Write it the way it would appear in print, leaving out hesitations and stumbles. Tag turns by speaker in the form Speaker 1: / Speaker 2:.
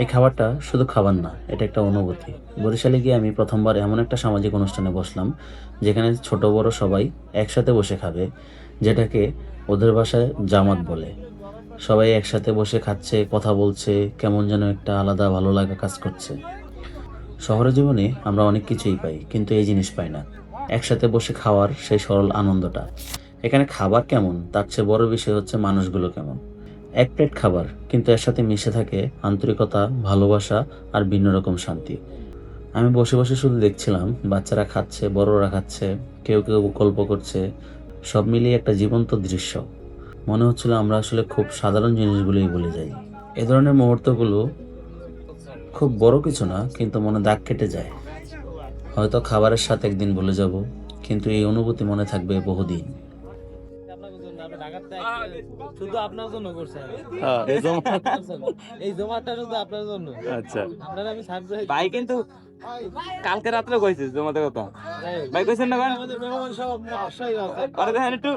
Speaker 1: এই খাবারটা শুধু খাবার না, এটা একটা অনুভূতি। বরিশালে গিয়ে আমি প্রথমবার এমন একটা সামাজিক অনুষ্ঠানে বসলাম যেখানে ছোট বড় সবাই একসাথে বসে খাবে, যেটাকে ওদের ভাষায় জামাত বলে। সবাই একসাথে বসে খাচ্ছে, কথা বলছে, কেমন যেন একটা আলাদা ভালো লাগা কাজ করছে। শহরের জীবনে আমরা অনেক কিছুই পাই, কিন্তু এই জিনিস পাই না, একসাথে বসে খাওয়ার সেই সরল আনন্দটা। এখানে খাবার কেমন তার চেয়ে বড় বিষয় হচ্ছে মানুষগুলো কেমন। এক প্লেট খাবার, কিন্তু এর সাথে মিশে থাকে আন্তরিকতা, ভালোবাসা আর ভিন্ন রকম শান্তি। আমি বসে বসে শুধু দেখছিলাম, বাচ্চারা খাচ্ছে, বড়রা খাচ্ছে, কেউ কেউ গল্প করছে, সব মিলিয়ে একটা জীবন্ত দৃশ্য। মনে হচ্ছিল আমরা আসলে খুব সাধারণ জিনিসগুলোই ভুলে যাই। এ ধরনের মুহূর্তগুলো খুব বড় কিছু না, কিন্তু মনে দাগ কেটে যায়। হয়তো খাবারের সাথে একদিন ভুলে যাব, কিন্তু এই অনুভূতি মনে থাকবে বহুদিন।
Speaker 2: শুধু আপনার জন্য করছে এই জমাটা শুধু আপনার জন্য। আচ্ছা, আপনার আমি সারপ্রাইজ ভাই, কিন্তু কালকে রাত্রে কইছিস জমাতে কথা ভাই, কইছেন না? আমাদের মেহমান সব অবশ্যই আছে, আরে দেখেন একটু